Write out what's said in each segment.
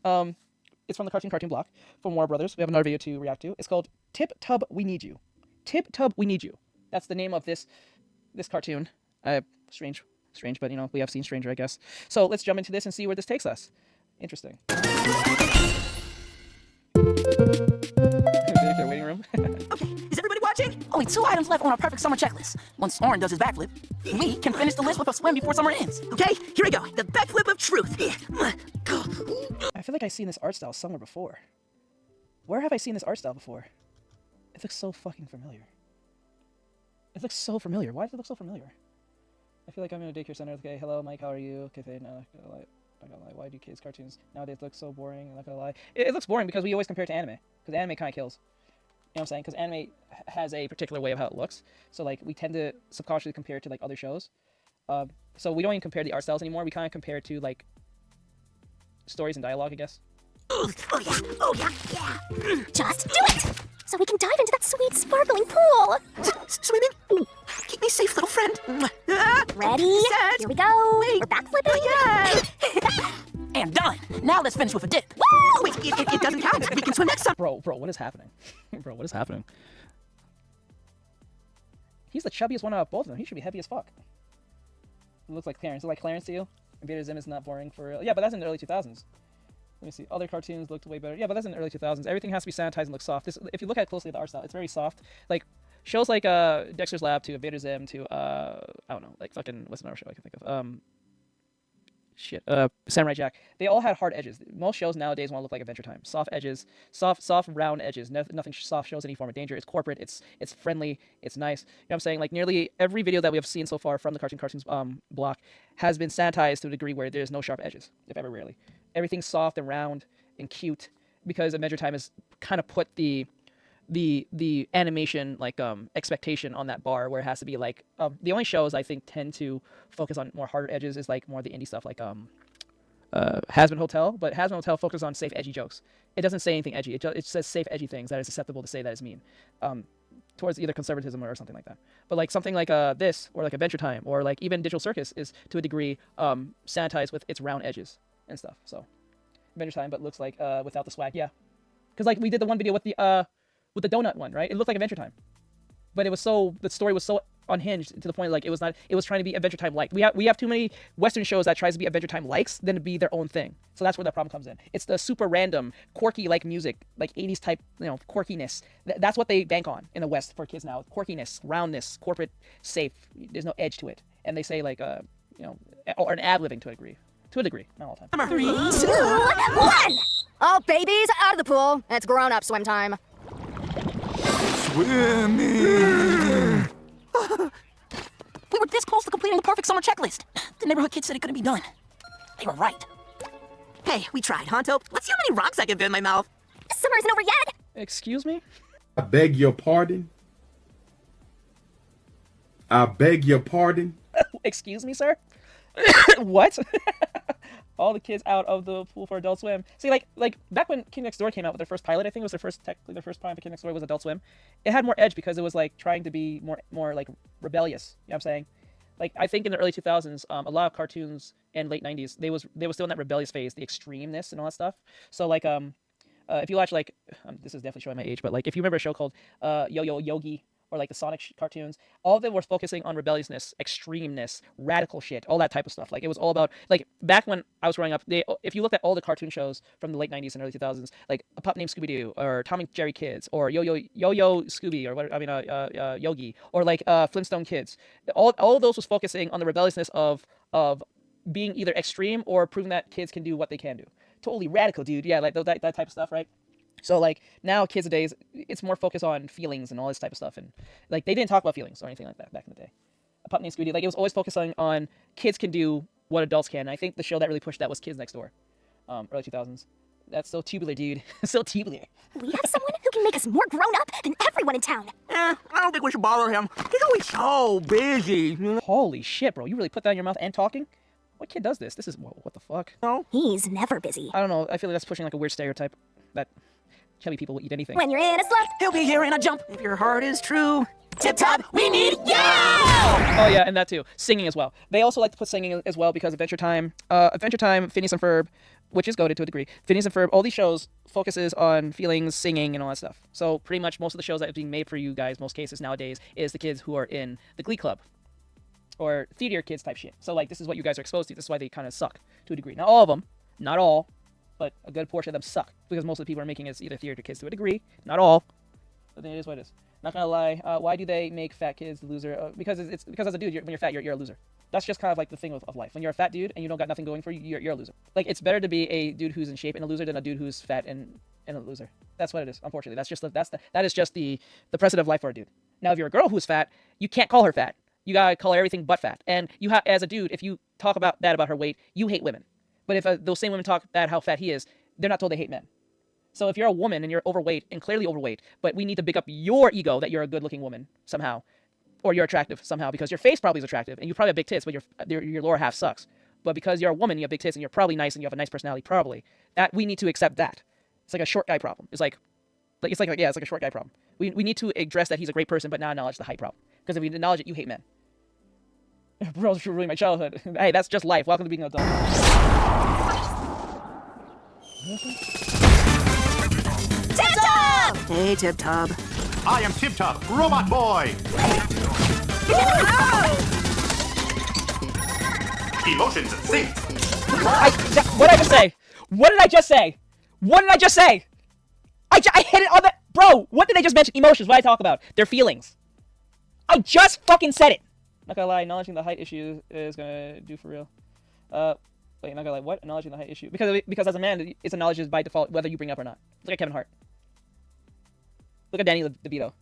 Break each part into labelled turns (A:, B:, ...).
A: It's from the Cartoon Block from Warner Brothers. We have another video to react to. It's called Tib Tub, We Need You. Tib Tub, We Need You. That's the name of this cartoon. Strange, but you know, we have seen stranger, I guess. So let's jump into this and see where this takes us. Interesting. Waiting room.
B: Okay, is everybody watching? Only 2 items left on our perfect summer checklist. Once Oren does his backflip, we can finish the list with a swim before summer ends. Okay, here we go. The backflip of truth.
A: I feel like I've seen this art style somewhere before. Where have I seen this art style before? It looks so fucking familiar. It looks so familiar. Why does it look so familiar? I feel like I'm in a daycare center. Okay, hello, Mike, how are you? Okay, no, not gonna lie. Why do kids' cartoons nowadays look so boring? I'm not gonna lie. It looks boring because we always compare it to anime. Because anime kind of kills. You know what I'm saying? Because anime has a particular way of how it looks. So, like, we tend to subconsciously compare it to, like, other shows. So we don't even compare the art styles anymore. We kind of compare it to, like, stories and dialogue, I guess.
C: Oh yeah. Just do it! So we can dive into that sweet, sparkling pool.
B: Swimming? Ooh, keep me safe, little friend.
C: Ready?
B: Set.
C: Here we go. We're backflipping.
B: Yeah. And done. Now let's finish with a dip.
C: Woo!
B: Wait, it doesn't count. We can swim next time.
A: Bro, what is happening? Bro, what is happening? He's the chubbiest one out of both of them. He should be heavy as fuck. It looks like Clarence. Is it like Clarence to you? Invader Zim is not boring for real. Yeah, but that's in the early 2000s. Let me see. Other cartoons looked way better. Yeah, but that's in the early 2000s. Everything has to be sanitized and look soft. This, if you look at closely at the art style, it's very soft. Like, shows like Dexter's Lab to Invader Zim to, I don't know, like fucking, what's another show I can think of? Samurai Jack. They all had hard edges. Most shows nowadays want to look like Adventure Time. Soft edges, soft round edges. Nothing soft shows any form of danger. It's corporate. It's friendly. It's nice. You know what I'm saying? Like nearly every video that we have seen so far from the Cartoons block has been sanitized to a degree where there's no sharp edges, if ever rarely. Everything's soft and round and cute because Adventure Time has kind of put the animation like expectation on that bar where it has to be like the only shows I think tend to focus on more harder edges is like more the indie stuff like Hazbin Hotel, but Hazbin Hotel focuses on safe edgy jokes. It doesn't say anything edgy. It says safe edgy things that is acceptable to say that is mean towards either conservatism or something like that. But like something like this or like Adventure Time or like even Digital Circus is to a degree sanitized with its round edges and stuff. So Adventure Time, but looks like without the swag. Yeah, because like we did the one video with the donut one, right? It looked like Adventure Time, but the story was so unhinged to the point like it was trying to be Adventure Time like. We have too many Western shows that tries to be Adventure Time likes than to be their own thing. So that's where that problem comes in. It's the super random, quirky like music, like 80s type, you know, quirkiness. That's what they bank on in the West for kids now. Quirkiness, roundness, corporate, safe. There's no edge to it, and they say like you know, or an ad-libbing to a degree. To a degree, not all the time.
C: 3, 2, 1. All babies out of the pool. It's grown-up swim time.
B: Swimming. We were this close to completing the perfect summer checklist. The neighborhood kids said it couldn't be done. They were right. Hey, we tried, Honto. Let's see how many rocks I can fit in my mouth.
C: Summer isn't over yet.
A: Excuse me?
D: I beg your pardon? I beg your pardon?
A: Excuse me, sir? What? All the kids out of the pool for Adult Swim. See, like back when Kid Next Door came out with their first pilot, I think it was technically their first pilot for Kid Next Door was Adult Swim. It had more edge because it was like trying to be more like rebellious. You know what I'm saying? Like I think in the early 2000s, a lot of cartoons and late 90s, they were still in that rebellious phase, the extremeness and all that stuff. So like if you watch like this is definitely showing my age, but like if you remember a show called Yo-Yo Yogi, or like the Sonic cartoons, all of them were focusing on rebelliousness, extremeness, radical shit, all that type of stuff. Like it was all about, like back when I was growing up, if you looked at all the cartoon shows from the late 90s and early 2000s, like A Pup Named Scooby-Doo, or Tom and Jerry Kids, or Yo-Yo Scooby, or what, I mean Yogi, or like Flintstone Kids, all of those was focusing on the rebelliousness of being either extreme or proving that kids can do what they can do. Totally radical, dude. Yeah, like that type of stuff, right? So like now kids nowadays, it's more focused on feelings and all this type of stuff, and like they didn't talk about feelings or anything like that back in the day. A Pup Named Scooby, like it was always focusing on kids can do what adults can. And I think the show that really pushed that was Kids Next Door, early 2000s. That's so tubular, dude. So tubular.
C: We have someone who can make us more grown up than everyone in town.
B: I don't think we should bother him. He's always so busy.
A: Holy shit, bro! You really put that in your mouth and talking? What kid does this? This is what the fuck?
B: No.
C: He's never busy.
A: I don't know. I feel like that's pushing like a weird stereotype that chubby people will eat anything.
C: When you're in a slump,
B: He'll be here in a jump. If your heart is true, Tib Tub, we need you!
A: Oh yeah, and that too. Singing as well. They also like to put singing as well because Adventure Time, Phineas and Ferb, which is goated to a degree. Phineas and Ferb, all these shows focuses on feelings, singing, and all that stuff. So pretty much most of the shows that are being made for you guys, most cases nowadays, is the kids who are in the Glee Club or theater kids type shit. So like this is what you guys are exposed to. This is why they kind of suck to a degree. Not all of them, not all, but a good portion of them suck because most of the people are making it either theater kids to a degree. Not all, but then it is what it is. Not gonna lie. Why do they make fat kids the loser? Because it's because as a dude, when you're fat, you're a loser. That's just kind of like the thing of life. When you're a fat dude and you don't got nothing going for you, you're a loser. Like it's better to be a dude who's in shape and a loser than a dude who's fat and a loser. That's what it is. Unfortunately, that is just the precedent of life for a dude. Now, if you're a girl who's fat, you can't call her fat. You gotta call her everything but fat. And you have, as a dude, if you talk about her weight, you hate women. But if those same women talk bad how fat he is, they're not told they hate men. So if you're a woman and you're overweight and clearly overweight, but we need to big up your ego that you're a good-looking woman somehow, or you're attractive somehow because your face probably is attractive and you probably have big tits, but your lower half sucks. But because you're a woman, you have big tits and you're probably nice and you have a nice personality, probably that we need to accept that. It's like a short guy problem. It's like a short guy problem. We need to address that he's a great person, but not acknowledge the height problem. Because if we acknowledge it, you hate men. Bros ruined my childhood. Hey, that's just life. Welcome to being an adult.
B: Tib Tub! Hey, Tib Tub.
E: I am Tib Tub, Robot Boy. Emotions synced.
A: What did I just say? What did I just say? What did I just say? I hit it on the... Bro, what did I just mention? Emotions, what did I talk about? Their feelings. I just fucking said it. Not gonna lie, acknowledging the height issue is gonna do for real. Wait, not gonna lie, what? Acknowledging the height issue? Because as a man, it's acknowledged by default whether you bring it up or not. Look at Kevin Hart. Look at Danny DeVito.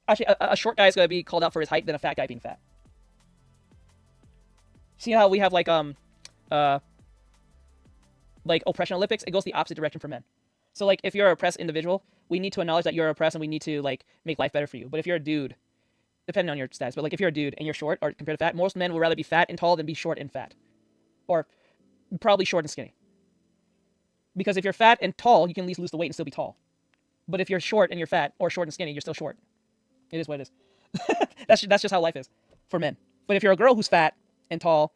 A: Actually, a short guy is gonna be called out for his height than a fat guy being fat. See how we have like oppression Olympics? It goes the opposite direction for men. So like if you're an oppressed individual, we need to acknowledge that you're oppressed and we need to like make life better for you. But if you're a dude, depending on your status, but like if you're a dude and you're short or compared to fat, most men would rather be fat and tall than be short and fat. Or probably short and skinny. Because if you're fat and tall, you can at least lose the weight and still be tall. But if you're short and you're fat, or short and skinny, you're still short. It is what it is. That's just how life is for men. But if you're a girl who's fat and tall,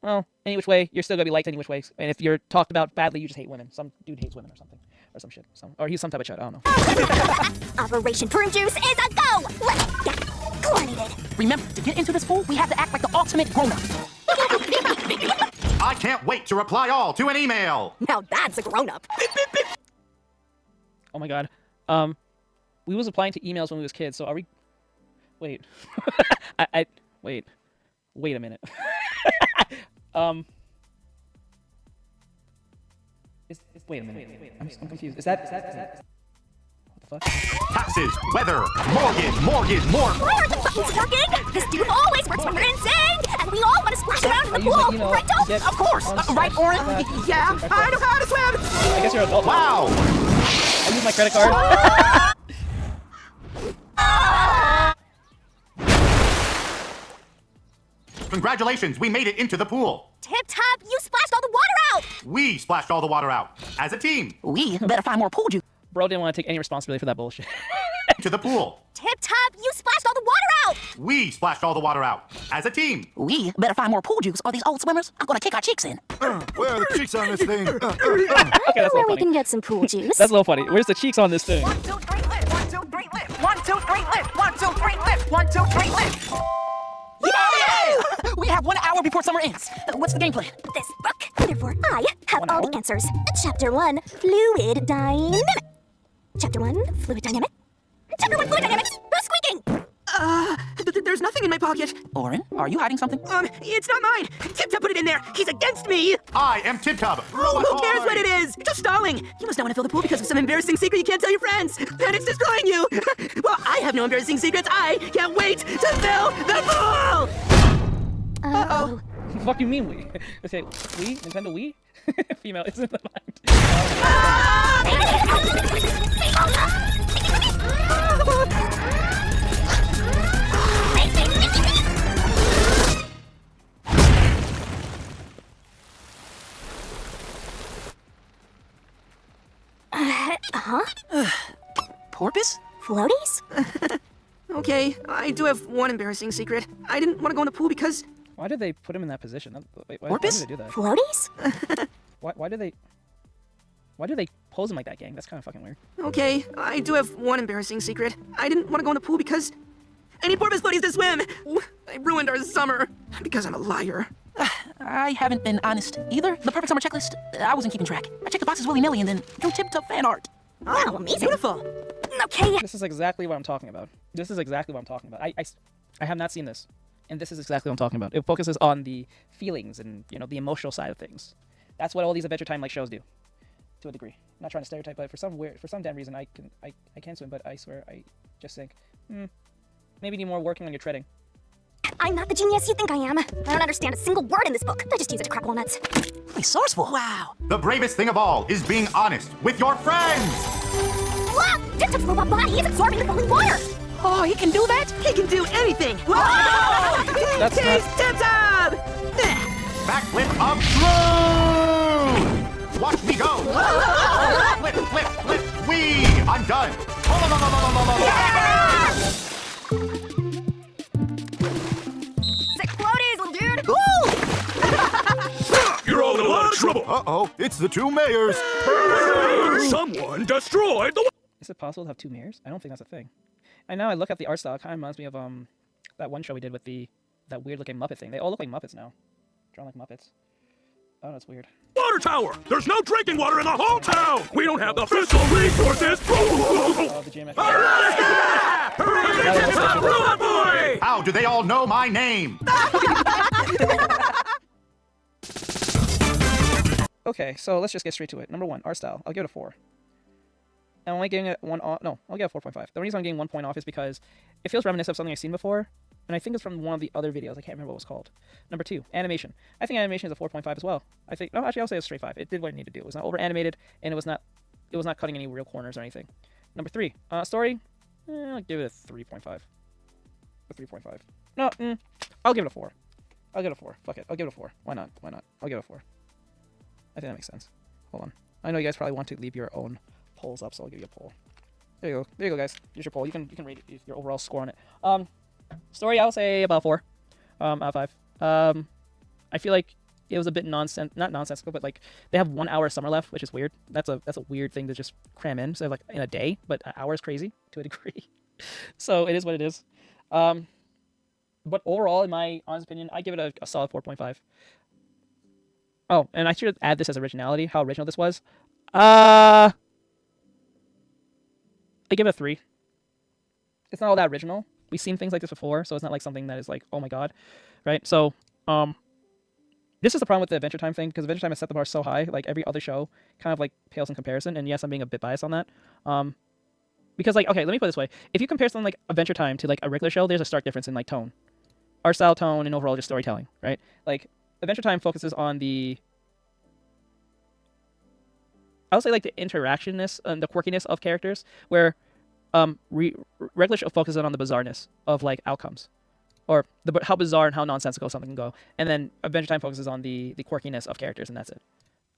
A: well, any which way, you're still gonna be liked any which way. And if you're talked about badly, you just hate women. Some dude hates women or something. Or some shit. Or he's some type of shit, I don't know.
C: Operation Prune Juice is a go! Let's get chlorinated!
B: Remember, to get into this pool, we have to act like the ultimate grown-up.
E: I can't wait to reply all to an email.
C: Now that's a grown-up.
A: Oh my god. We was applying to emails when we was kids, so are we... Wait. Wait. Wait a minute. Wait a minute. I'm confused. Is that... What the fuck?
E: Taxes, weather, mortgage, more.
C: Why aren't the buttons working? This dude always works when we're in sync, and we all want to splash around in the
A: I use
C: pool,
A: it,
C: right, Dolph?
A: get
B: Of course.
A: on
B: Right,
A: Slack,
B: Oren? Yeah,
A: I
B: know how to swim.
A: I guess you're an adult.
E: Wow.
A: I use my credit card.
E: Congratulations, we made it into the pool.
C: Tib Tub, you splashed all the water out!
E: We splashed all the water out as a team.
B: We better find more pool juice.
A: Bro didn't want to take any responsibility for that bullshit.
E: To the pool.
C: Tib Tub, you splashed all the water out!
E: We splashed all the water out as a team.
B: We better find more pool juice or these old swimmers are gonna kick our cheeks in.
F: Where are the cheeks on this thing?
A: Okay, that's a little
C: Where we
A: funny.
C: can get some pool juice.
A: That's a little funny. Where's the cheeks on this thing?
B: 1, 2, 3, lift. 1, 2, 3, lift. 1, 2, 3, lift. 1, 2, 3, lift. 1, 2, 3, lift. Yeah! We have 1 hour before summer ends. What's the game plan?
C: This book. Therefore, I have
A: 1
C: all
A: hour?
C: the answers. Chapter 1, Fluid Dynamic. Chapter 1, Fluid Dynamic. Chapter 1, Fluid Dynamics. Who's squeaking?
B: There's nothing in my pocket. Oren, are you hiding something? It's not mine. Tib Tub put it in there. He's against me.
E: I am Tib Tub.
B: Who cares what it is? Just stalling. You must not want to fill the pool because of some embarrassing secret you can't tell your friends. Panic's destroying you. Well, I have no embarrassing secrets. I can't wait to fill the pool.
C: Uh-oh.
A: What the fuck you mean we? They say we? Nintendo Wii? Female is in the mind.
C: Huh?
B: Porpoise?
C: Floaties?
B: Okay, I do have one embarrassing secret. I didn't want to go in the pool because...
A: Why did they put him in that position? Why did
B: Porpoise?
A: they do that?
C: Floaties?
A: Why did they pose him like that, gang? That's kind of fucking weird.
B: Okay, I do have one embarrassing secret. I didn't want to go in the pool because... I need porpoise buddies to swim! I ruined our summer because I'm a liar. I haven't been honest either. The perfect summer checklist, I wasn't keeping track. I checked the boxes willy-nilly and then drew Tib Tub fan art.
C: Wow, amazing.
B: Beautiful.
C: Okay.
A: This is exactly what I'm talking about. This is exactly what I'm talking about. I have not seen this, and this is exactly what I'm talking about. It focuses on the feelings and, you know, the emotional side of things. That's what all these Adventure Time like shows do, to a degree. I'm not trying to stereotype, but for some damn reason I can swim, but I swear I just think, maybe need more working on your treading.
C: I'm not the genius you think I am. I don't understand a single word in this book. I just use it to crack walnuts.
B: Resourceful. Wow.
E: The bravest thing of all is being honest with your friends.
C: Wow! Tib Tub's robot body is absorbing the falling water!
B: Oh, he can do that? He can do anything. Whoa!
A: That's
B: Taste Tib Tub!
E: Backflip of truth! Watch me go! Flip, flip, flip, wee! I'm done!
C: Sick floaties, little dude!
F: You're all in a lot of trouble. Uh-oh, it's the two mayors. Someone destroyed the...
A: Is it possible to have two mirrors? I don't think that's a thing. And now I look at the art style, it kind of reminds me of that one show we did with that weird looking Muppet thing. They all look like Muppets now. Drawn like Muppets. Oh, that's weird.
F: Water tower! There's no drinking water in the whole town! We don't have the fiscal resources!
A: Oh, the GMX.
F: Boy!
E: How do they all know my name?
A: Okay, so let's just get straight to it. Number 1, art style. I'll give it a 4. I'm only giving it I'll give it 4.5. The reason I'm getting 1 point off is because it feels reminiscent of something I've seen before, and I think it's from one of the other videos. I can't remember what it was called. Number 2, animation. I think animation is a 4.5 as well. I think, no, actually, I'll say it's straight 5. It did what it needed to do. It was not over animated, and it was not cutting any real corners or anything. Number 3, story. I'll give it a 3.5. A 3.5. No, I'll give it a 4. I'll give it a 4. Fuck it. I'll give it a 4. Why not? Why not? I'll give it a 4. I think that makes sense. Hold on. I know you guys probably want to leave your own polls up, so I'll give you a poll. There you go. There you go, guys. Here's your poll. You can rate your overall score on it. Story, I'll say about 4 out of 5. I feel like it was a bit not nonsensical, but like they have 1 hour of summer left, which is weird. That's a weird thing to just cram in. So like in a day, but an hour is crazy to a degree. So it is what it is. But overall, in my honest opinion, I give it a solid 4.5. Oh, and I should add this as originality, how original this was. I give it a 3. It's not all that original. We've seen things like this before, so it's not like something that is like, oh my god, right? So, this is the problem with the Adventure Time thing, because Adventure Time has set the bar so high, like every other show kind of like pales in comparison, and yes, I'm being a bit biased on that. Because like, okay, let me put it this way. If you compare something like Adventure Time to like a regular show, there's a stark difference in like tone. Art style, tone, and overall just storytelling, right? Like, Adventure Time focuses on the, I would say like the interactionness and the quirkiness of characters, where regular show focuses on the bizarreness of like outcomes, or how bizarre and how nonsensical something can go, and then Adventure Time focuses on the quirkiness of characters, and that's it.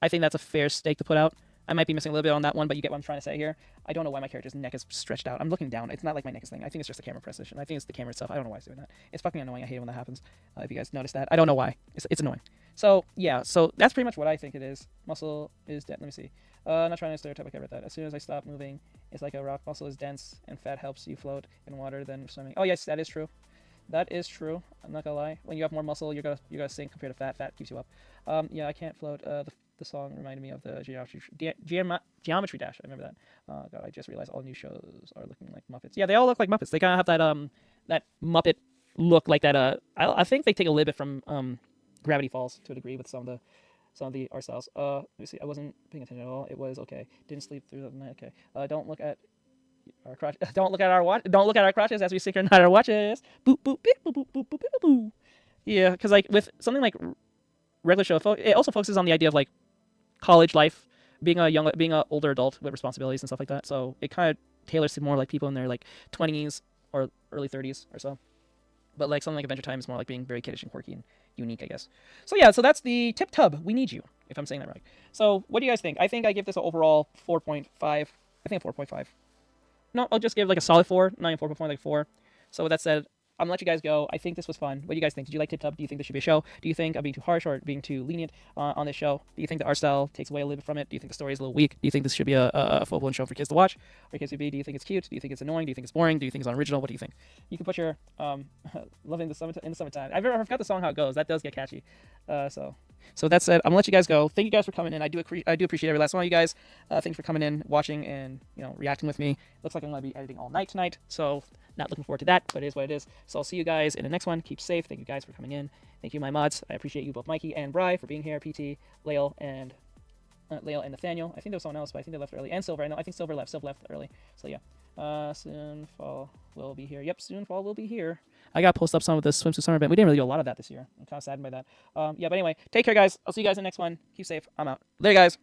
A: I think that's a fair stake to put out. I might be missing a little bit on that one, but you get what I'm trying to say here. I don't know why my character's neck is stretched out. I'm looking down. It's not like my neck is thing. I think it's just the camera precision. I think it's the camera itself. I don't know why it's doing that. It's fucking annoying. I hate it when that happens. If you guys notice that, I don't know why. It's annoying. So yeah, so that's pretty much what I think it is. Muscle is dead. Let me see. Not trying to stereotype. I read that. As soon as I stop moving, it's like a rock. Muscle is dense, and fat helps you float in water than swimming. Oh yes, that is true. That is true. I'm not gonna lie. When you have more muscle, you're gonna sink compared to fat. Fat keeps you up. Yeah, I can't float. The song reminded me of the Geometry Dash. I remember that. God, I just realized all new shows are looking like Muppets. Yeah, they all look like Muppets. They kind of have that Muppet look, like that. I think they take a little bit from Gravity Falls to a degree with some of the art styles. Let me see. I wasn't paying attention at all. It was okay. Didn't sleep through the night. Okay. Don't look at our crotch. Don't look at our watch. Don't look at our crotches as we synchronize our watches. Boop boop beep boop boop boop boop boop boop. Yeah, because like with something like regular show, it also focuses on the idea of like college life, being a older adult with responsibilities and stuff like that. So it kind of tailors to more like people in their like 20s or early 30s or so. But like something like Adventure Time is more like being very kiddish and quirky and unique, I guess. So yeah, so that's the Tib Tub. We need you, if I'm saying that right. So what do you guys think? I think I give this an overall 4.5. I think a 4.5. No, I'll just give like a solid 4, not even 4.4, like 4. So with that said, I'm gonna let you guys go. I think this was fun. What do you guys think? Did you like Tip Tub? Do you think this should be a show? Do you think I'm being too harsh or being too lenient on this show? Do you think the art style takes away a little bit from it? Do you think the story is a little weak? Do you think this should be a full-blown show for kids to watch? Or kids to be? Do you think it's cute? Do you think it's annoying? Do you think it's boring? Do you think it's unoriginal? What do you think? You can put your loving the summertime. I forgot the song how it goes. That does get catchy. So that said, I'm gonna let you guys go. Thank you guys for coming in. I do appreciate every last one of you guys. Thanks for coming in, watching, and reacting with me. Looks like I'm gonna be editing all night tonight, so not looking forward to that, but it is what it is. So I'll see you guys in the next one. Keep safe. Thank you guys for coming in. Thank you, my mods. I appreciate you both, Mikey and Bri, for being here. PT, Lael, and Nathaniel. I think there was someone else, but I think they left early. And Silver. I think Silver left. Silver left early. So yeah. Soon Fall will be here. Yep, Soon Fall will be here. I got to post up some of the swimsuit summer event. We didn't really do a lot of that this year. I'm kind of saddened by that. Yeah, but anyway, take care, guys. I'll see you guys in the next one. Keep safe. I'm out. Later, guys.